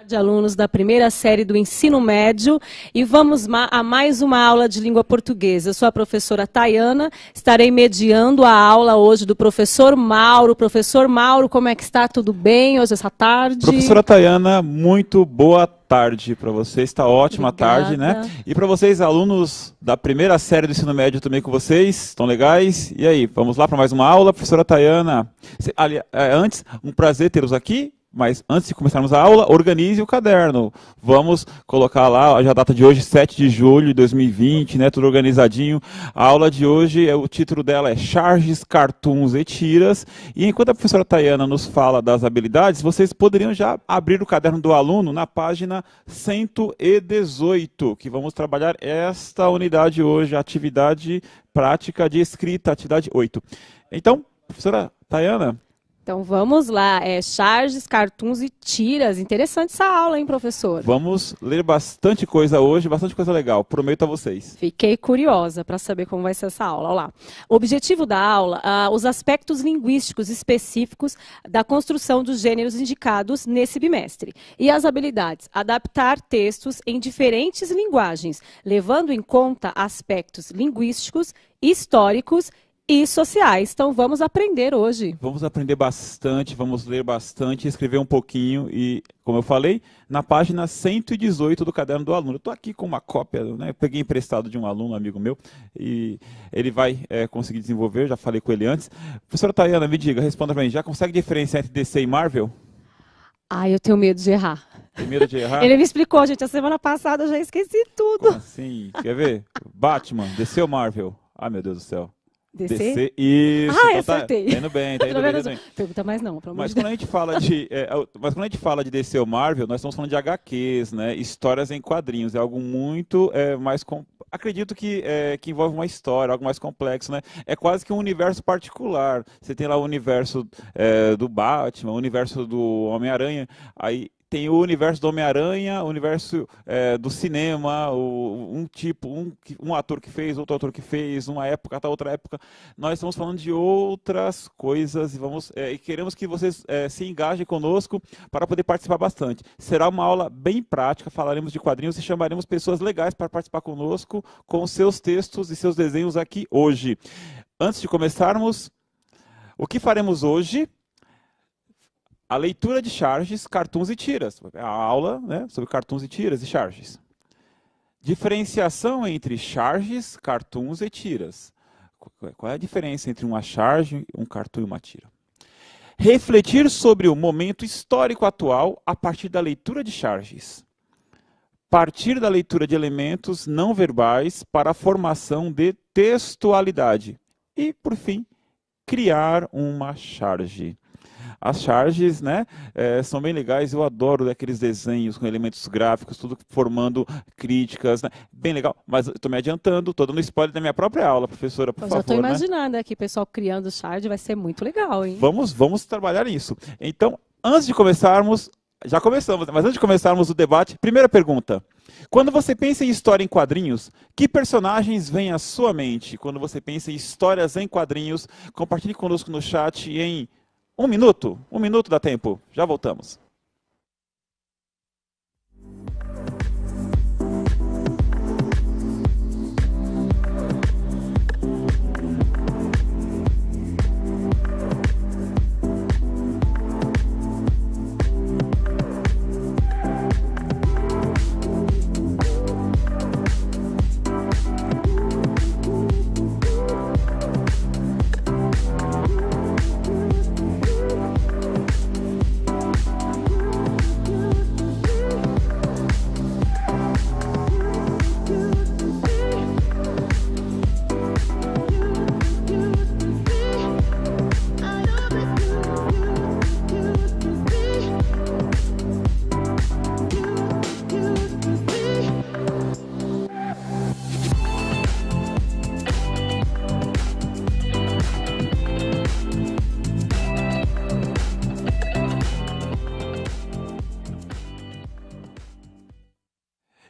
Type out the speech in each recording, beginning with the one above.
tarde, alunos da primeira série do ensino médio, e vamos a mais uma aula de língua portuguesa. Eu sou a professora Tayana, estarei mediando a aula hoje do professor Mauro. Professor Mauro, como é que está? Tudo bem hoje, essa tarde? Professora Tayana, muito boa tarde para você, está ótima. Obrigada. Tarde, né? E para vocês, alunos da primeira série do ensino médio também com vocês, estão legais? E aí, vamos lá para mais uma aula, professora Tayana. Antes, um prazer tê-los aqui. Mas antes de começarmos a aula, organize o caderno. Vamos colocar lá, já a data de hoje, 7 de julho de 2020, né, tudo organizadinho. A aula de hoje, o título dela é Charges, Cartoons e Tiras. E enquanto a professora Tayana nos fala das habilidades, vocês poderiam já abrir o caderno do aluno na página 118, que vamos trabalhar esta unidade hoje, atividade prática de escrita, atividade 8. Então, professora Tayana... Então vamos lá, charges, cartoons e tiras. Interessante essa aula, hein, professor? Vamos ler bastante coisa hoje, bastante coisa legal, prometo a vocês. Fiquei curiosa para saber como vai ser essa aula. Olha lá. O objetivo da aula, os aspectos linguísticos específicos da construção dos gêneros indicados nesse bimestre. E as habilidades, adaptar textos em diferentes linguagens, levando em conta aspectos linguísticos, históricos e sociais. Então vamos aprender hoje. Vamos aprender bastante, vamos ler bastante, escrever um pouquinho e, como eu falei, na página 118 do caderno do aluno. Eu estou aqui com uma cópia, né? Peguei emprestado de um aluno, amigo meu, e ele vai conseguir desenvolver, já falei com ele antes. Professora Tayana, me diga, responda para mim, já consegue diferenciar entre DC e Marvel? Eu tenho medo de errar. Tem medo de errar? Ele me explicou, gente, a semana passada eu já esqueci tudo. Como assim? Quer ver? Batman, DC ou Marvel? Ai, meu Deus do céu. DC? Isso. Então acertei. Tá indo bem, tá indo bem. Pergunta mais não, pelo amor Mas de quando a gente fala de, mas quando a gente fala de DC ou Marvel, nós estamos falando de HQs, né? Histórias em quadrinhos. É algo muito mais acredito que envolve uma história, algo mais complexo, né? É quase que um universo particular. Você tem lá o universo do Batman, o universo do Homem-Aranha, aí tem o universo do Homem-Aranha, o universo do cinema, um ator que fez, outro ator que fez, uma época, outra época. Nós estamos falando de outras coisas e queremos que vocês se engajem conosco para poder participar bastante. Será uma aula bem prática, falaremos de quadrinhos e chamaremos pessoas legais para participar conosco com seus textos e seus desenhos aqui hoje. Antes de começarmos, o que faremos hoje? A leitura de charges, cartoons e tiras. A aula, né, sobre cartoons e tiras e charges. Diferenciação entre charges, cartoons e tiras. Qual é a diferença entre uma charge, um cartoon e uma tira? Refletir sobre o momento histórico atual a partir da leitura de charges. Partir da leitura de elementos não verbais para a formação de textualidade. E, por fim, criar uma charge. As charges, né, são bem legais, eu adoro aqueles desenhos com elementos gráficos, tudo formando críticas, né? Bem legal, mas estou me adiantando, estou dando spoiler da minha própria aula, professora, por favor. Eu estou imaginando aqui, pessoal criando charge, vai ser muito legal, hein? Vamos trabalhar nisso. Então, antes de começarmos, já começamos, mas antes de começarmos o debate, primeira pergunta. Quando você pensa em história em quadrinhos, que personagens vêm à sua mente? Quando você pensa em histórias em quadrinhos, compartilhe conosco no chat em... Um minuto dá tempo, já voltamos.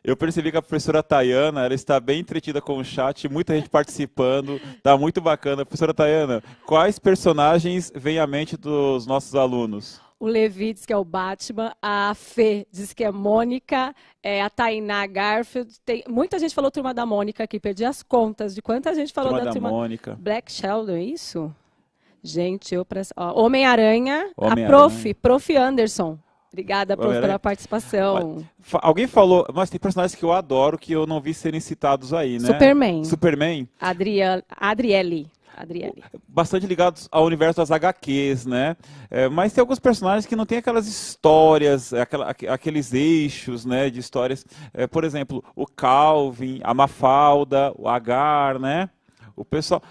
Eu percebi que a professora Tayana, ela está bem entretida com o chat, muita gente participando, tá muito bacana. Professora Tayana, quais personagens vêm à mente dos nossos alunos? O Levi diz que é o Batman, a Fê diz que é Mônica, a Tainá Garfield. Muita gente falou Turma da Mônica aqui, perdi as contas de quanta gente falou Turma da da Turma. Mônica. Black Sheldon, é isso? Gente, Homem-Aranha, Homem-Aranha. Prof. Anderson. Obrigada, Prof, pela participação. Alguém falou, mas tem personagens que eu adoro que eu não vi serem citados aí, né? Superman. Adriele. Bastante ligados ao universo das HQs, né? Mas tem alguns personagens que não tem aquelas histórias, aqueles eixos, né, de histórias. Por exemplo, o Calvin, a Mafalda, o Agar, né? O pessoal,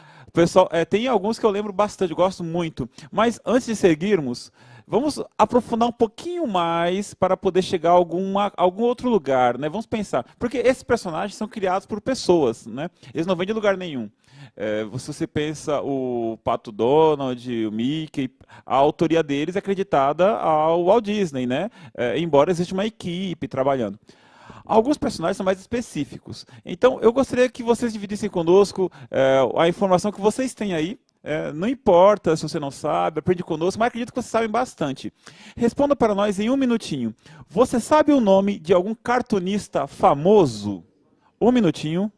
tem alguns que eu lembro bastante, gosto muito. Mas antes de seguirmos, vamos aprofundar um pouquinho mais para poder chegar a algum outro lugar, né? Vamos pensar, porque esses personagens são criados por pessoas, né? Eles não vêm de lugar nenhum. Se você pensa o Pato Donald, o Mickey, a autoria deles é acreditada ao Walt Disney, né? Embora exista uma equipe trabalhando. Alguns personagens são mais específicos. Então, eu gostaria que vocês dividissem conosco a informação que vocês têm aí. Não importa se você não sabe, aprende conosco, mas acredito que vocês sabem bastante. Responda para nós em 1 minutinho. Você sabe o nome de algum cartunista famoso? 1 minutinho.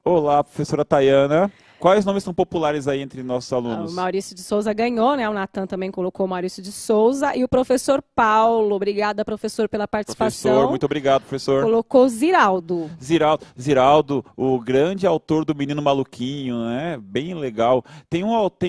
Olá, professora Tayana. Quais nomes são populares aí entre nossos alunos? O Maurício de Souza ganhou, né? O Natan também colocou o Maurício de Souza. E o professor Paulo, obrigada, professor, pela participação. Professor, muito obrigado, professor. Colocou Ziraldo. Ziraldo, o grande autor do Menino Maluquinho, né? Bem legal. Tem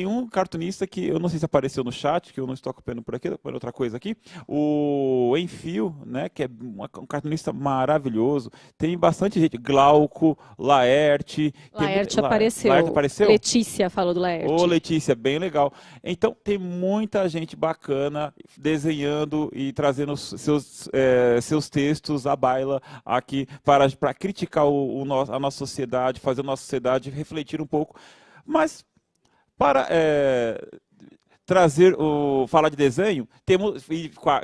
um cartunista que eu não sei se apareceu no chat, que eu não estou acompanhando por aqui, por outra coisa aqui. O Enfio, né? Que é um cartunista maravilhoso. Tem bastante gente. Glauco, Laerte. Laerte apareceu. Apareceu? Letícia falou do Laerte. Ô, Letícia, bem legal. Então, tem muita gente bacana desenhando e trazendo seus textos à baila aqui para criticar a nossa sociedade, fazer a nossa sociedade refletir um pouco. Mas, para falar de desenho, temos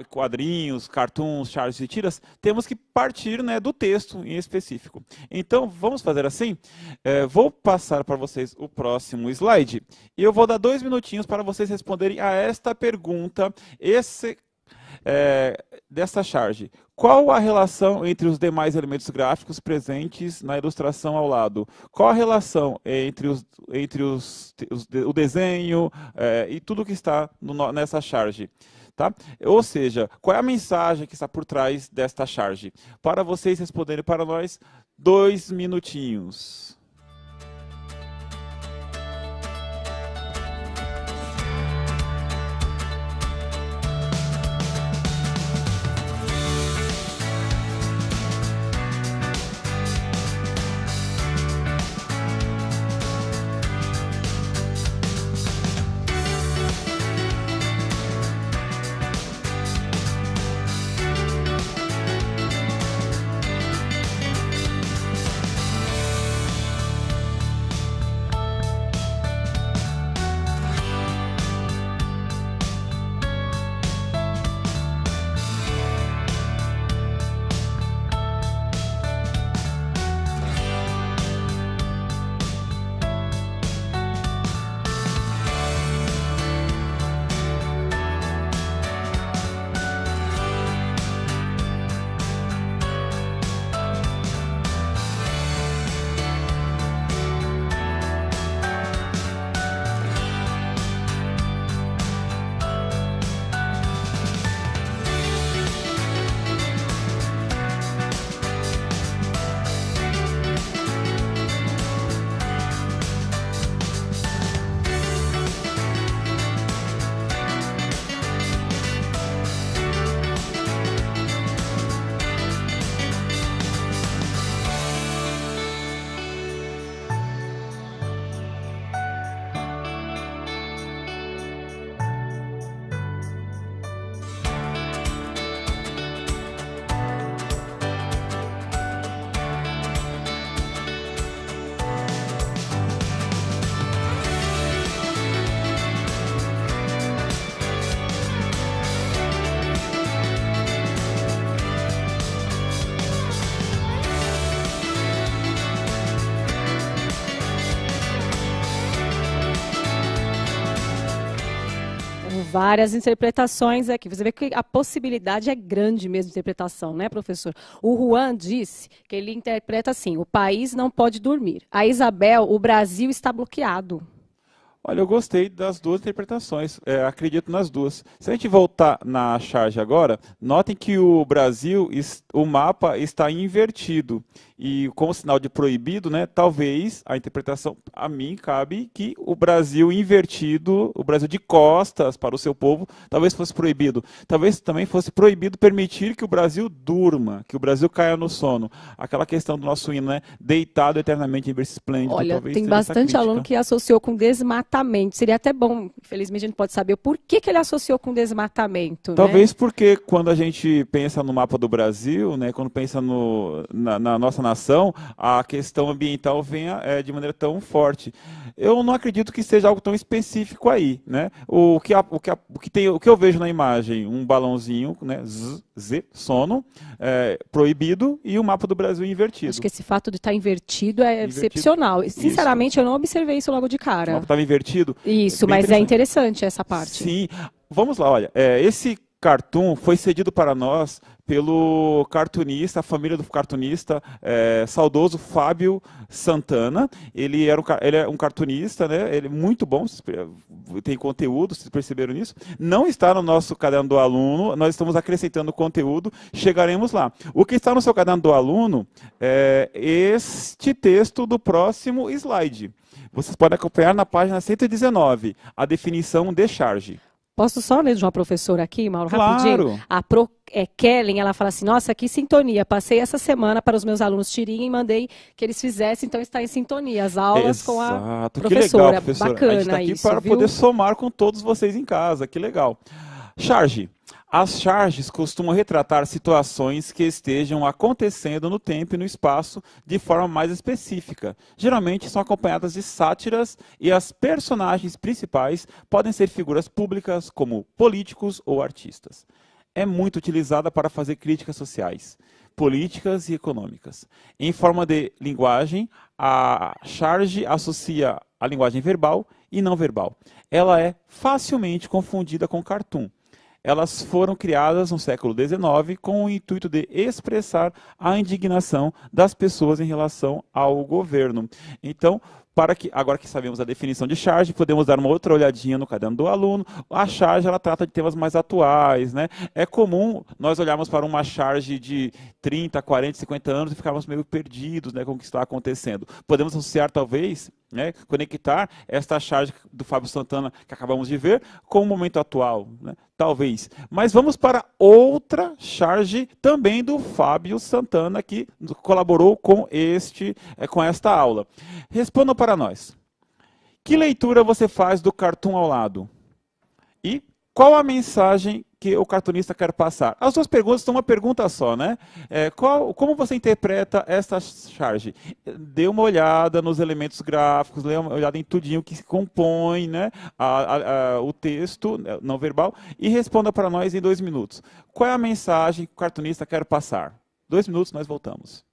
quadrinhos, cartoons, charts e tiras, temos que partir, né, do texto em específico. Então, vamos fazer assim? Vou passar para vocês o próximo slide e eu vou dar 2 minutinhos para vocês responderem a esta pergunta, dessa charge. Qual a relação entre os demais elementos gráficos presentes na ilustração ao lado? Qual a relação entre o desenho e tudo que está nessa charge? Tá? Ou seja, qual é a mensagem que está por trás desta charge? Para vocês responderem para nós, 2 minutinhos. várias interpretações aqui. Você vê que a possibilidade é grande mesmo de interpretação, né, professor? O Juan disse que ele interpreta assim: o país não pode dormir. A Isabel, o Brasil está bloqueado. Olha, eu gostei das duas interpretações, acredito nas duas. Se a gente voltar na charge agora, notem que o Brasil, o mapa está invertido. E com o sinal de proibido, né, talvez a interpretação, a mim, cabe que o Brasil invertido, o Brasil de costas para o seu povo, talvez fosse proibido. Talvez também fosse proibido permitir que o Brasil durma, que o Brasil caia no sono. Aquela questão do nosso hino, né, deitado eternamente em berço esplêndido. Olha, talvez tem bastante aluno que associou com desmatamento. Seria até bom, infelizmente a gente pode saber o porquê que ele associou com desmatamento. Talvez, né? porque quando a gente pensa no mapa do Brasil, né, quando pensa na nossa nação, a questão ambiental venha de maneira tão forte. Eu não acredito que seja algo tão específico aí, né? O que eu vejo na imagem, um balãozinho, né, sono, proibido, e o mapa do Brasil invertido. Acho que esse fato de estar invertido é excepcional. Sinceramente, eu não observei isso logo de cara. O mapa estava invertido? Isso, mas é interessante essa parte. Sim. Vamos lá, olha, esse cartoon foi cedido para nós pelo cartunista, a família do cartunista, saudoso Fábio Santana. Ele é um cartunista, né? Ele é muito bom, tem conteúdo, vocês perceberam nisso? Não está no nosso caderno do aluno, nós estamos acrescentando conteúdo, chegaremos lá. O que está no seu caderno do aluno é este texto do próximo slide. Vocês podem acompanhar na página 119, a definição de charge. Posso só ler de uma professora aqui, Mauro, rapidinho? Claro. Kellen, ela fala assim: nossa, que sintonia. Passei essa semana para os meus alunos tirem e mandei que eles fizessem, então está em sintonia. As aulas com a professora. Que legal, professora. Bacana a gente está aqui isso, para viu? poder somar com todos vocês em casa. Que legal. Charge. As charges costumam retratar situações que estejam acontecendo no tempo e no espaço de forma mais específica. Geralmente são acompanhadas de sátiras e as personagens principais podem ser figuras públicas como políticos ou artistas. É muito utilizada para fazer críticas sociais, políticas e econômicas. Em forma de linguagem, a charge associa a linguagem verbal e não verbal. Ela é facilmente confundida com cartoon. Elas foram criadas no século XIX com o intuito de expressar a indignação das pessoas em relação ao governo. Então, agora que sabemos a definição de charge, podemos dar uma outra olhadinha no caderno do aluno. A charge, ela trata de temas mais atuais, né? É comum nós olharmos para uma charge de 30, 40, 50 anos e ficarmos meio perdidos, né, com o que está acontecendo. Podemos associar, talvez, né, conectar esta charge do Fábio Santana que acabamos de ver com o momento atual, né? Talvez. Mas vamos para outra charge também do Fábio Santana, que colaborou com esta aula. Responda para nós. Que leitura você faz do cartoon ao lado? E qual a mensagem que o cartunista quer passar? As duas perguntas são uma pergunta só, né? Como você interpreta esta charge? Dê uma olhada nos elementos gráficos, dê uma olhada em tudinho que se compõe, né, o texto não verbal, e responda para nós em 2 minutos. Qual é a mensagem que o cartunista quer passar? 2 minutos, nós voltamos.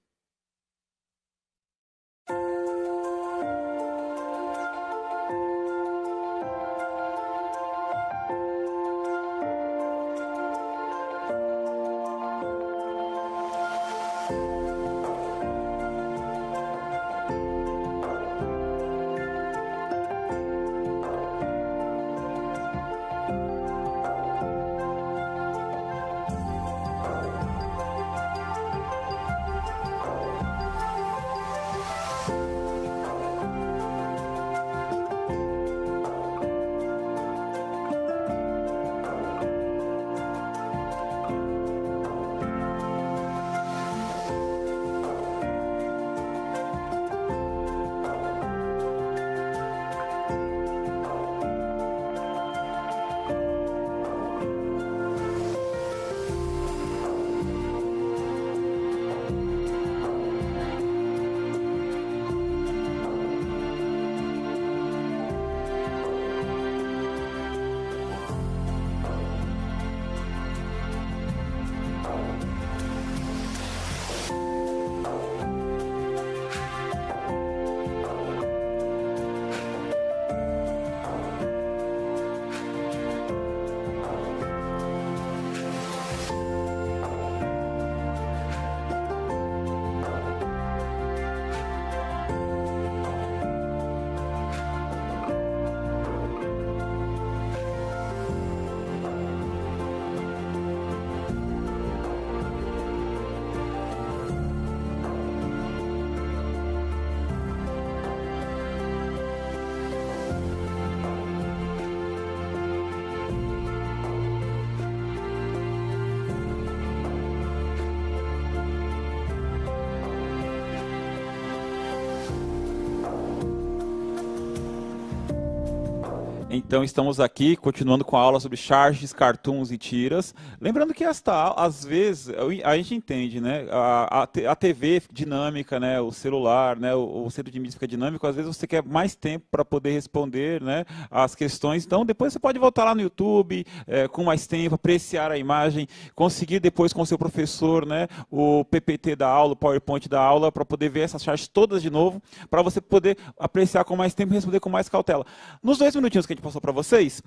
Então estamos aqui continuando com a aula sobre charges, cartoons e tiras. Lembrando que às vezes a gente entende, né? A TV dinâmica, né? O celular, né? O centro de mídia fica dinâmico. Às vezes você quer mais tempo para poder responder, né? As questões. Então depois você pode voltar lá no YouTube com mais tempo, apreciar a imagem, conseguir depois com o seu professor, né? O PPT da aula, o PowerPoint da aula, para poder ver essas charges todas de novo, para você poder apreciar com mais tempo e responder com mais cautela. Nos 2 minutinhos que a gente passou para vocês,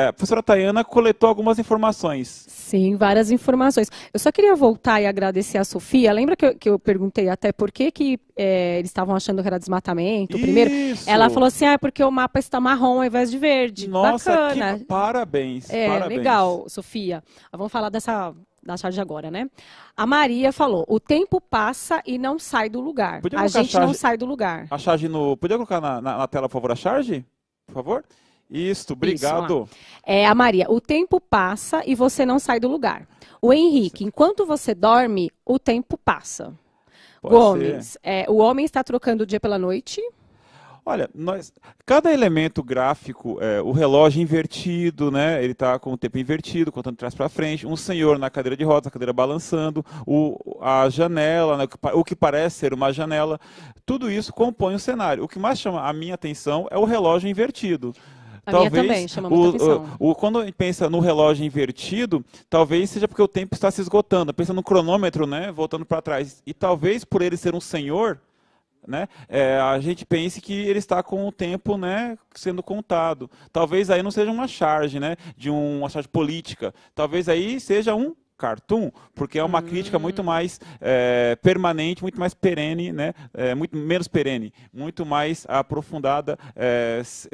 a professora Tayana coletou algumas informações. Sim, várias informações. Eu só queria voltar e agradecer a Sofia. Lembra que eu perguntei até por que eles estavam achando que era desmatamento primeiro? Ela falou assim, é porque o mapa está marrom ao invés de verde. Nossa, bacana. Parabéns. Parabéns. Legal, Sofia. Vamos falar da charge agora, né? A Maria falou, o tempo passa e não sai do lugar. A gente não sai do lugar. A charge Podia colocar na tela, por favor, a charge? Por favor? Isso, obrigado. A Maria, o tempo passa e você não sai do lugar. O Henrique, enquanto você dorme, o tempo passa. Gomes, o homem está trocando o dia pela noite. Olha, cada elemento gráfico, o relógio invertido, né? Ele está com o tempo invertido, contando de trás para frente. Um senhor na cadeira de rodas, a cadeira balançando. A janela, né? O que parece ser uma janela. Tudo isso compõe o cenário. O que mais chama a minha atenção é o relógio invertido. Minha também chama muita atenção. Quando a gente pensa no relógio invertido, talvez seja porque o tempo está se esgotando. Pensa no cronômetro, né? Voltando para trás. E talvez por ele ser um senhor, né, a gente pense que ele está com o tempo, né, sendo contado. Talvez aí não seja uma charge, né, uma charge política. Talvez aí seja um cartoon, porque é uma crítica muito mais permanente, muito mais perene, né? Muito menos perene, muito mais aprofundada,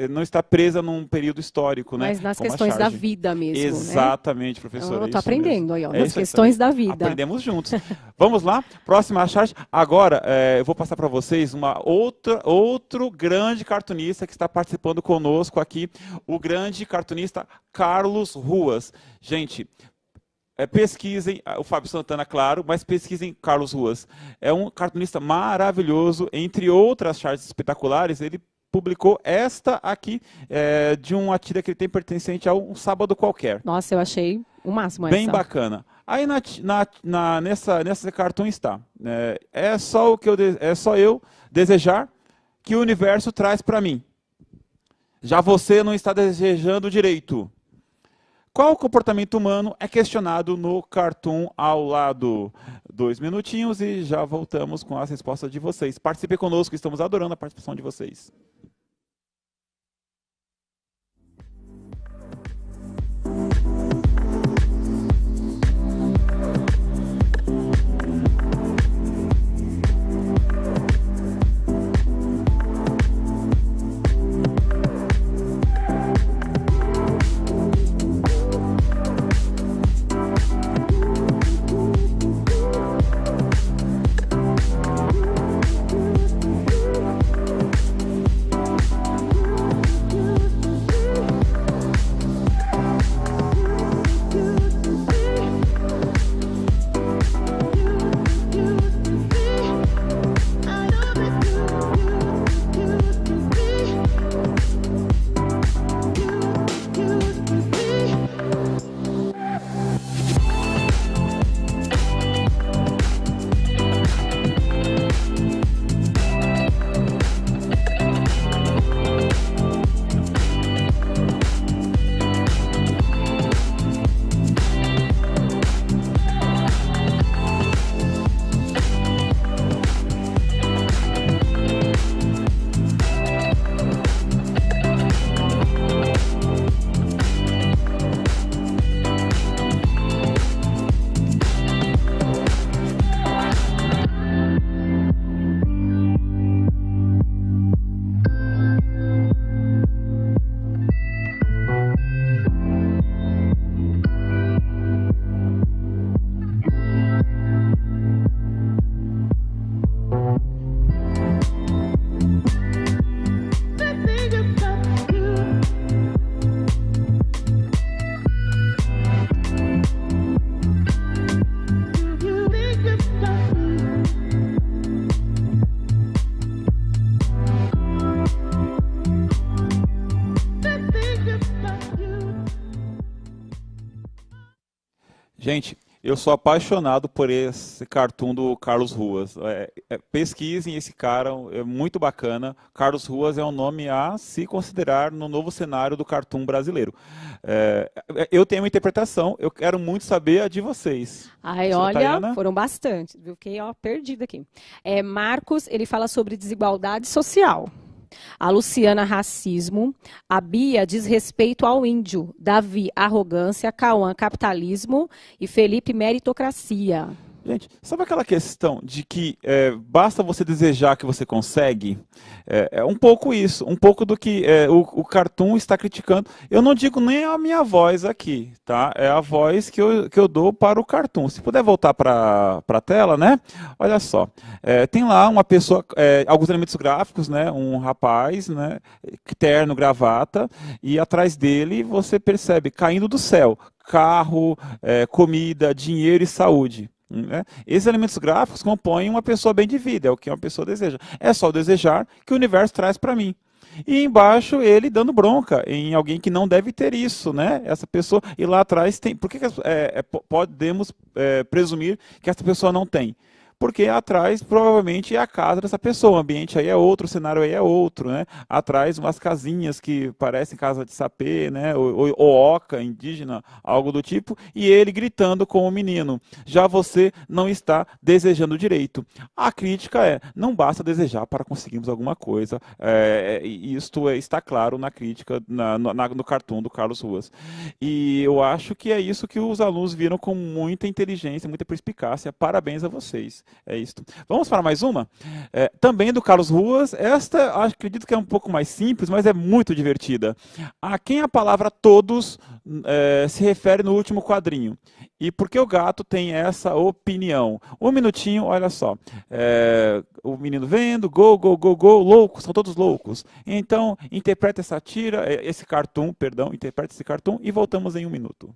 não está presa num período histórico, né? Mas nas questões da vida mesmo, exatamente, né? professora. Eu estou aprendendo aí, ó, nas isso questões da vida. Aprendemos juntos. Vamos lá, próxima charge. Agora, eu vou passar para vocês outro grande cartunista que está participando conosco aqui, o grande cartunista Carlos Ruas. Gente, pesquisem o Fábio Santana, claro, mas pesquisem Carlos Ruas. É um cartunista maravilhoso, entre outras charges espetaculares. Ele publicou esta aqui, de uma tira que ele tem pertencente a Um Sábado Qualquer. Nossa, eu achei o máximo essa. Bem bacana. Aí nessa cartoon está. É só eu desejar que o universo traz para mim. Já você não está desejando direito. Qual comportamento humano é questionado no cartoon ao lado? 2 minutinhos e já voltamos com as respostas de vocês. Participe conosco, estamos adorando a participação de vocês. Gente, eu sou apaixonado por esse cartoon do Carlos Ruas. Pesquisem esse cara, é muito bacana. Carlos Ruas é um nome a se considerar no novo cenário do cartoon brasileiro. Eu tenho uma interpretação, eu quero muito saber a de vocês. Ai, olha, Tayana? Foram bastante. Eu fiquei perdida aqui. Marcos, ele fala sobre desigualdade social. A Luciana, racismo. A Bia, desrespeito ao índio. Davi, arrogância. Cauã, capitalismo. E Felipe, meritocracia. Gente, sabe aquela questão de que basta você desejar que você consegue? É um pouco isso, um pouco do que o cartoon está criticando. Eu não digo nem a minha voz aqui, tá? É a voz que eu dou para o cartoon. Se puder voltar para a tela, né? Olha só, tem lá uma pessoa, alguns elementos gráficos, né? Um rapaz, né? Terno, gravata, e atrás dele você percebe caindo do céu, carro, comida, dinheiro e saúde. Esses elementos gráficos compõem uma pessoa bem de vida, é o que uma pessoa deseja. É só o desejar que o universo traz para mim. E embaixo ele dando bronca em alguém que não deve ter isso, né? Essa pessoa, e lá atrás tem. Por que podemos presumir que essa pessoa não tem? Porque atrás provavelmente é a casa dessa pessoa, o ambiente aí é outro, o cenário aí é outro, né? Atrás umas casinhas que parecem casa de sapê, né? Ou oca indígena, algo do tipo, e ele gritando com o menino. Já você não está desejando direito. A crítica não basta desejar para conseguirmos alguma coisa. Isto está claro na crítica, no cartoon do Carlos Ruas. E eu acho que é isso que os alunos viram com muita inteligência, muita perspicácia. Parabéns a vocês. É isso. Vamos para mais uma? Também do Carlos Ruas. Esta, acredito que é um pouco mais simples, mas é muito divertida. A quem a palavra todos se refere no último quadrinho. E por que o gato tem essa opinião? Um minutinho, olha só. O menino vendo, go, go, go, go, loucos, são todos loucos. Então, interpreta essa interpreta esse cartoon e voltamos em um minuto.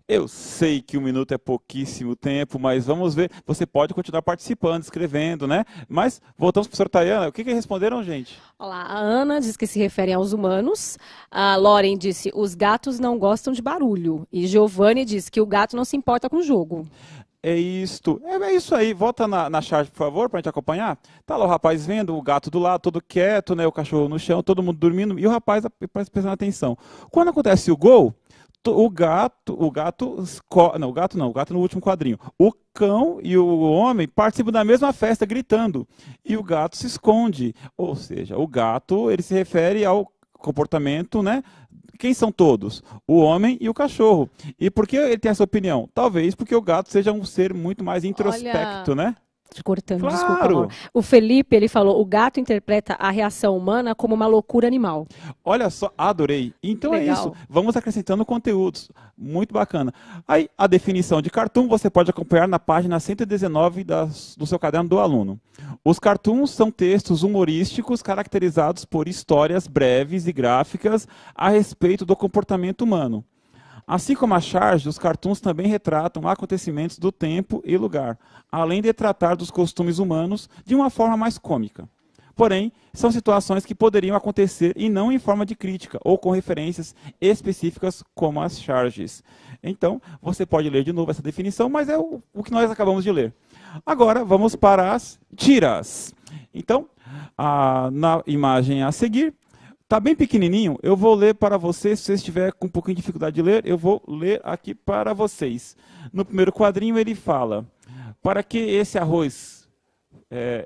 Eu sei que um minuto é pouquíssimo tempo, mas vamos ver. Você pode continuar participando, escrevendo, né? Mas voltamos para a professora Tayana. O que responderam, gente? Olá, a Ana diz que se referem aos humanos. A Lauren disse, os gatos não gostam de barulho. E Giovanni disse que o gato não se importa com o jogo. É isto. É isso aí. Volta na charge, por favor, para a gente acompanhar. Tá lá o rapaz vendo, o gato do lado, todo quieto, né? O cachorro no chão, todo mundo dormindo. E o rapaz prestando atenção. Quando acontece o gol, o gato no último quadrinho. O cão e o homem participam da mesma festa gritando. E o gato se esconde. Ou seja, o gato, ele se refere ao comportamento, né? Quem são todos? O homem e o cachorro. E por que ele tem essa opinião? Talvez porque o gato seja um ser muito mais introspecto, né? Te cortando, claro. Desculpa. O Felipe, ele falou, o gato interpreta a reação humana como uma loucura animal. Olha só, adorei. Então legal. É isso, vamos acrescentando conteúdos. Muito bacana. Aí, a definição de cartoon você pode acompanhar na página 119 do seu caderno do aluno. Os cartoons são textos humorísticos caracterizados por histórias breves e gráficas a respeito do comportamento humano. Assim como a charge, os cartoons também retratam acontecimentos do tempo e lugar, além de tratar dos costumes humanos de uma forma mais cômica. Porém, são situações que poderiam acontecer e não em forma de crítica ou com referências específicas como as charges. Então, você pode ler de novo essa definição, mas é o que nós acabamos de ler. Agora, vamos para as tiras. Então, Na imagem a seguir, está bem pequenininho, eu vou ler para vocês, se vocês estiverem com um pouquinho de dificuldade de ler, eu vou ler aqui para vocês. No primeiro quadrinho ele fala, para que esse arroz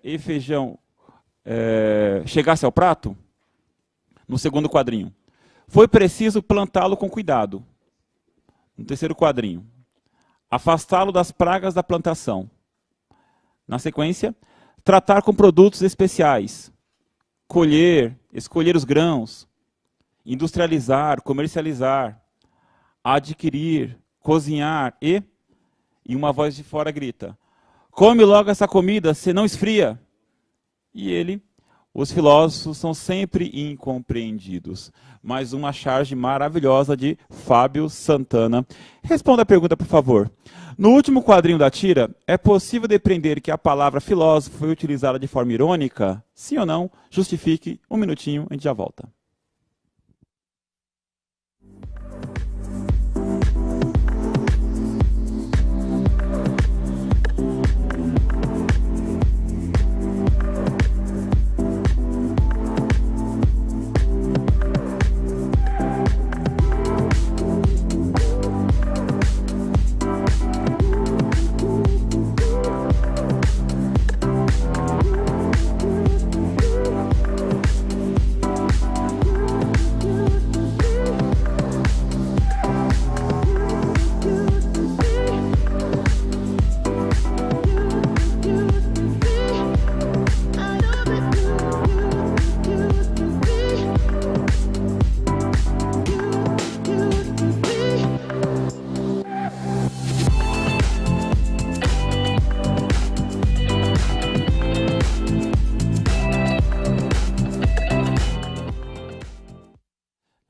e feijão chegasse ao prato, no segundo quadrinho, foi preciso plantá-lo com cuidado. No terceiro quadrinho, afastá-lo das pragas da plantação. Na sequência, tratar com produtos especiais, escolher os grãos, industrializar, comercializar, adquirir, cozinhar e uma voz de fora grita, come logo essa comida, senão esfria. E os filósofos são sempre incompreendidos. Mais uma charge maravilhosa de Fábio Santana. Responda a pergunta, por favor. No último quadrinho da tira, é possível depreender que a palavra filósofo foi utilizada de forma irônica? Sim ou não? Justifique. Um minutinho, a gente já volta.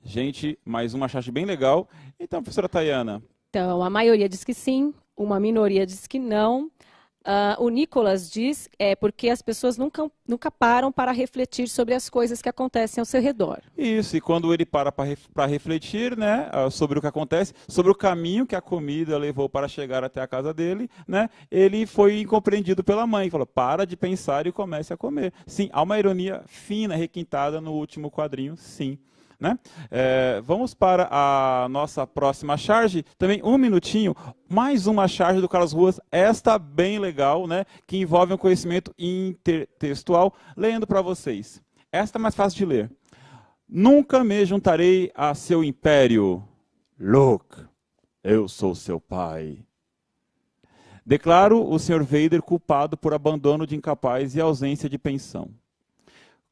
Gente, mais uma charge bem legal. Então, professora Tayana. Então, a maioria diz que sim, uma minoria diz que não. O Nicolas diz porque as pessoas nunca param para refletir sobre as coisas que acontecem ao seu redor. Isso, e quando ele para refletir, né, sobre o que acontece, sobre o caminho que a comida levou para chegar até a casa dele, né, ele foi incompreendido pela mãe, falou, para de pensar e comece a comer. Sim, há uma ironia fina, requintada no último quadrinho, sim. Né? Vamos para a nossa próxima charge, também um minutinho, mais uma charge do Carlos Ruas, esta bem legal, né? Que envolve um conhecimento intertextual, lendo para vocês. Esta é mais fácil de ler. Nunca me juntarei a seu império. Luke, eu sou seu pai. Declaro o Sr. Vader culpado por abandono de incapaz e ausência de pensão.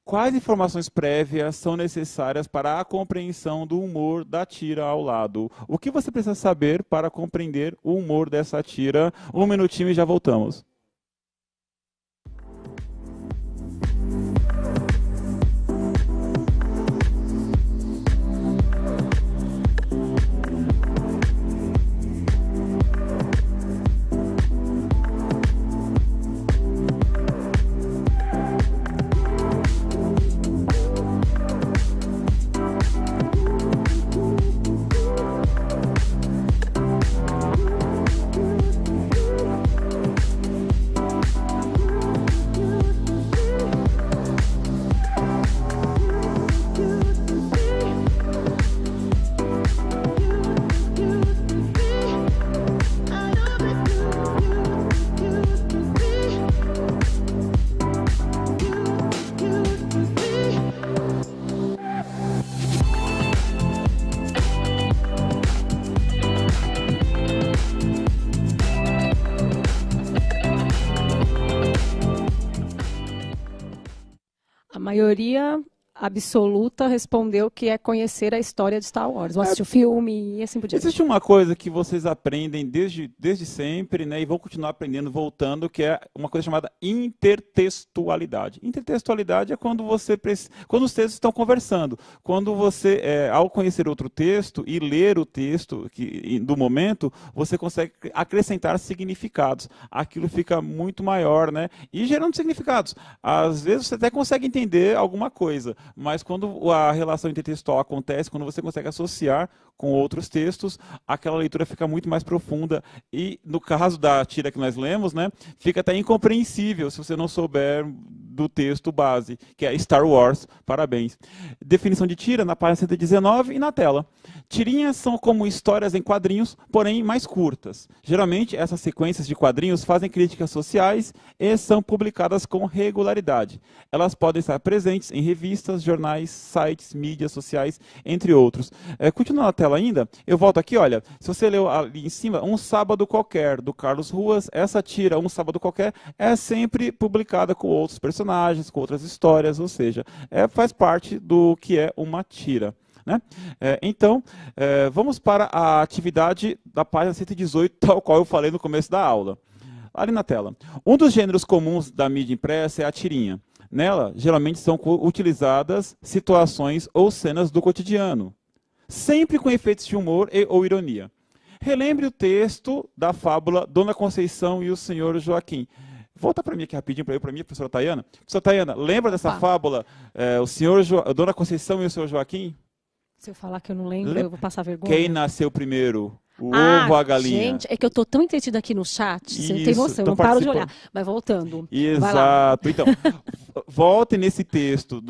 Quais informações prévias são necessárias para a compreensão do humor da tira ao lado? O que você precisa saber para compreender o humor dessa tira? Um minutinho e já voltamos. A maioria absoluta respondeu que é conhecer a história de Star Wars, ou assistir o filme e assim por diante. Existe uma coisa que vocês aprendem desde sempre, né, e vão continuar aprendendo, voltando, que é uma coisa chamada intertextualidade. Intertextualidade é quando os textos estão conversando. Quando você, ao conhecer outro texto e ler o texto do momento, você consegue acrescentar significados. Aquilo fica muito maior, né, e gerando significados. Às vezes você até consegue entender alguma coisa, mas quando a relação intertextual acontece, quando você consegue associar com outros textos, aquela leitura fica muito mais profunda. E no caso da tira que nós lemos, né, fica até incompreensível se você não souber do texto base, que é Star Wars. Parabéns. Definição de tira na página 119 e na tela. Tirinhas são como histórias em quadrinhos, porém mais curtas. Geralmente, essas sequências de quadrinhos fazem críticas sociais e são publicadas com regularidade. Elas podem estar presentes em revistas, jornais, sites, mídias sociais, entre outros. Continuando na tela ainda, eu volto aqui, olha, se você leu ali em cima, Um Sábado Qualquer, do Carlos Ruas, essa tira, Um Sábado Qualquer, é sempre publicada com outros personagens, com outras histórias, ou seja, faz parte do que é uma tira. Né? Então, vamos para a atividade da página 118, tal qual eu falei no começo da aula. Ali na tela. Um dos gêneros comuns da mídia impressa é a tirinha. Nela, geralmente são utilizadas situações ou cenas do cotidiano, sempre com efeitos de humor ou ironia. Relembre o texto da fábula Dona Conceição e o Senhor Joaquim. Volta para mim aqui rapidinho, para mim, professora Tayana. Professora Tayana, lembra dessa fábula, Dona Conceição e o Senhor Joaquim? Se eu falar que eu não lembro, eu vou passar vergonha. Quem nasceu primeiro? O ovo ou a galinha? Gente, é que eu tô tão entretida aqui no chat, você não tem noção, eu não paro de olhar. Mas voltando. Exato. Então, volte nesse texto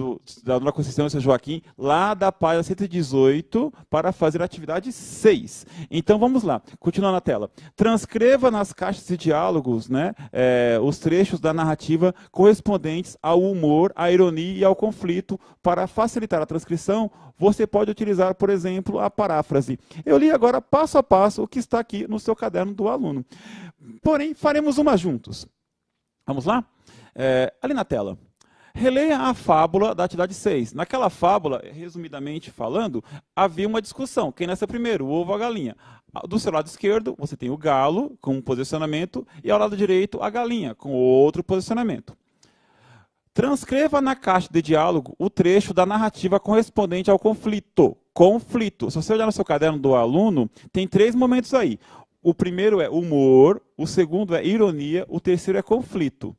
da Dona Conceição e São Joaquim, lá da página 118, para fazer a atividade 6. Então, vamos lá. Continuando na tela. Transcreva nas caixas de diálogos, né, os trechos da narrativa correspondentes ao humor, à ironia e ao conflito. Para facilitar a transcrição, você pode utilizar, por exemplo, a paráfrase. Eu li agora, passo a passo, o que está aqui no seu caderno do aluno. Porém, faremos uma juntos. Vamos lá? Ali na tela. Releia a fábula da atividade 6. Naquela fábula, resumidamente falando, havia uma discussão. Quem nasceu primeiro, o ovo ou a galinha? Do seu lado esquerdo, você tem o galo, com um posicionamento, e ao lado direito, a galinha, com outro posicionamento. Transcreva na caixa de diálogo o trecho da narrativa correspondente ao conflito. Conflito. Se você olhar no seu caderno do aluno, tem 3 momentos aí. O primeiro é humor, o segundo é ironia, o terceiro é conflito.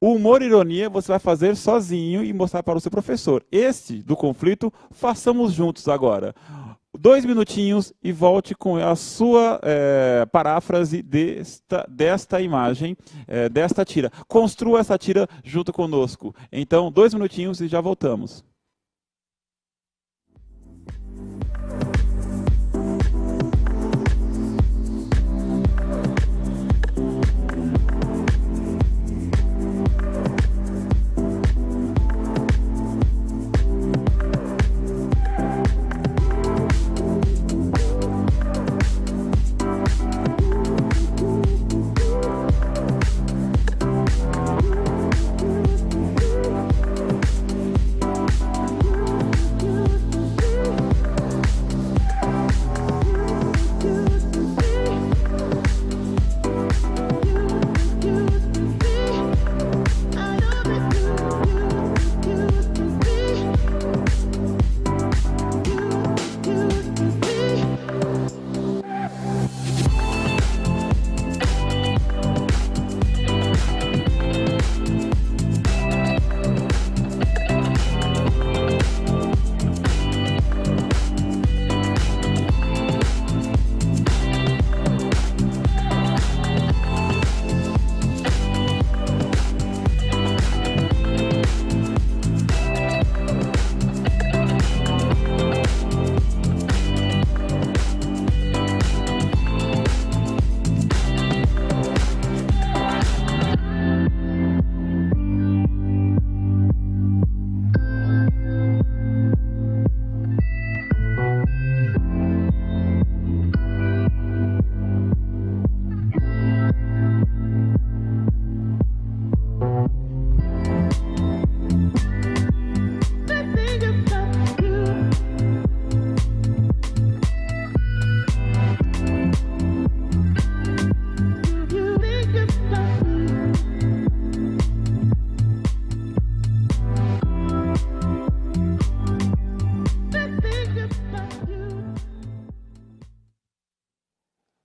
O humor e ironia você vai fazer sozinho e mostrar para o seu professor. Este, do conflito, façamos juntos agora. 2 minutinhos e volte com a sua paráfrase desta imagem, desta tira. Construa essa tira junto conosco. Então, 2 minutinhos e já voltamos.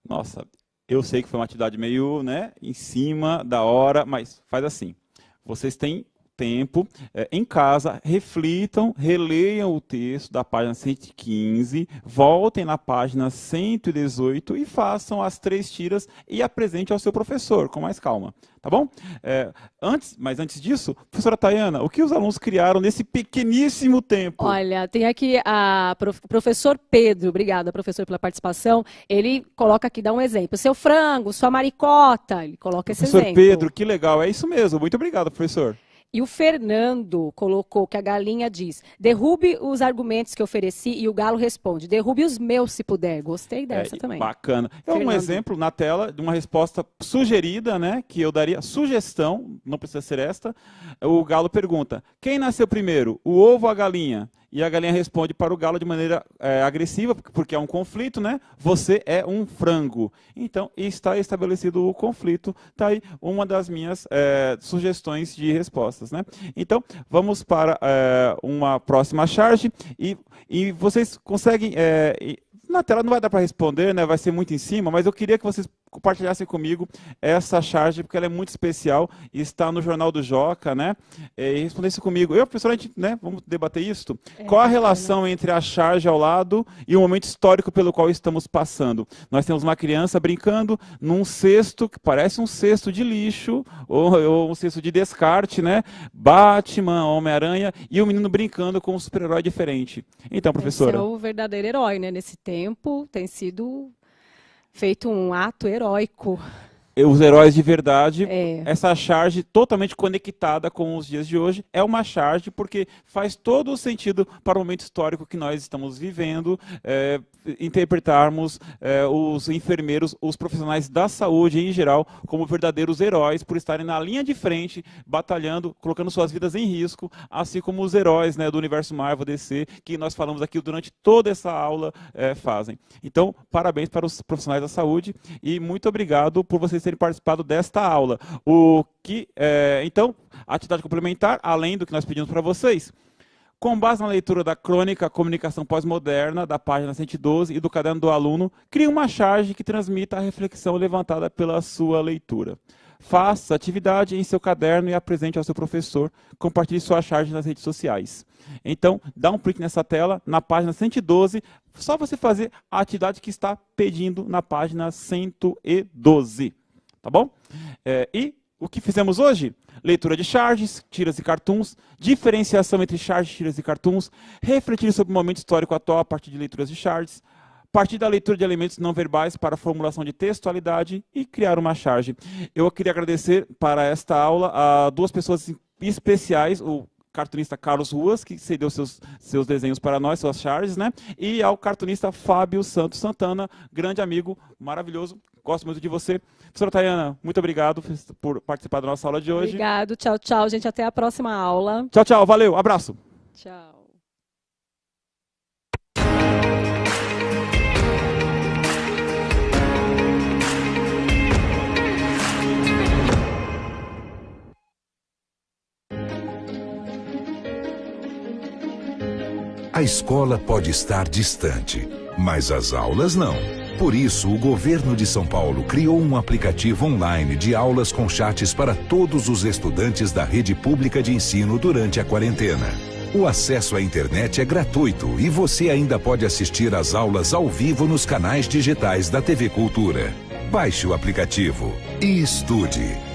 Nossa, eu sei que foi uma atividade meio, né, em cima da hora, mas faz assim. Vocês têm tempo, em casa, reflitam, releiam o texto da página 115, voltem na página 118 e façam as 3 tiras e apresente ao seu professor, com mais calma, tá bom? Mas antes disso, professora Tayana, o que os alunos criaram nesse pequeníssimo tempo? Olha, tem aqui o professor Pedro, obrigada, professor, pela participação, ele coloca aqui, dá um exemplo, seu frango, sua maricota, ele coloca esse exemplo. Professor Pedro, que legal, é isso mesmo, muito obrigado, professor. E o Fernando colocou que a galinha diz, derrube os argumentos que ofereci, e o galo responde, derrube os meus se puder. Gostei dessa também. Bacana. Então, um exemplo na tela de uma resposta sugerida, né, que eu daria, sugestão, não precisa ser esta. O galo pergunta, quem nasceu primeiro, o ovo ou a galinha? E a galinha responde para o galo de maneira agressiva, porque é um conflito, né? Você é um frango. Então, está estabelecido o conflito. Está aí uma das minhas sugestões de respostas, né? Então, vamos para uma próxima charge. E vocês conseguem... na tela não vai dar para responder, né? Vai ser muito em cima, mas eu queria que vocês compartilhassem comigo essa charge, porque ela é muito especial e está no Jornal do Joca, né? E respondesse comigo. Eu, professor, a gente, né, vamos debater isso? Qual a relação entre a charge ao lado e o momento histórico pelo qual estamos passando? Nós temos uma criança brincando num cesto que parece um cesto de lixo ou um cesto de descarte, né? Batman, Homem-Aranha e o menino brincando com um super-herói diferente. Então, professora. Esse é o verdadeiro herói, né? Nesse tempo tem sido feito um ato heróico. Os heróis de verdade, essa charge totalmente conectada com os dias de hoje, é uma charge porque faz todo o sentido para o momento histórico que nós estamos vivendo, interpretarmos os enfermeiros, os profissionais da saúde em geral, como verdadeiros heróis, por estarem na linha de frente, batalhando, colocando suas vidas em risco, assim como os heróis, né, do universo Marvel, DC, que nós falamos aqui durante toda essa aula, fazem. Então, parabéns para os profissionais da saúde e muito obrigado por vocês terem participado desta aula. Então, atividade complementar, além do que nós pedimos para vocês, com base na leitura da crônica Comunicação Pós-Moderna, da página 112 e do caderno do aluno, crie uma charge que transmita a reflexão levantada pela sua leitura. Faça a atividade em seu caderno e apresente ao seu professor. Compartilhe sua charge nas redes sociais. Então, dá um print nessa tela, na página 112, só você fazer a atividade que está pedindo na página 112. Tá bom? E o que fizemos hoje? Leitura de charges, tiras e cartoons, diferenciação entre charges, tiras e cartoons, refletir sobre o momento histórico atual a partir de leituras de charges, partir da leitura de elementos não verbais para a formulação de textualidade e criar uma charge. Eu queria agradecer para esta aula a 2 pessoas especiais, o cartunista Carlos Ruas, que cedeu seus desenhos para nós, suas charges, né? E ao cartunista Fábio Santos Santana, grande amigo, maravilhoso, gosto muito de você. Professora Tayana, muito obrigado por participar da nossa aula de hoje. Obrigado, tchau, tchau, gente, até a próxima aula. Tchau, tchau, valeu, abraço. Tchau. A escola pode estar distante, mas as aulas não. Por isso, o governo de São Paulo criou um aplicativo online de aulas com chats para todos os estudantes da rede pública de ensino durante a quarentena. O acesso à internet é gratuito e você ainda pode assistir às aulas ao vivo nos canais digitais da TV Cultura. Baixe o aplicativo e estude.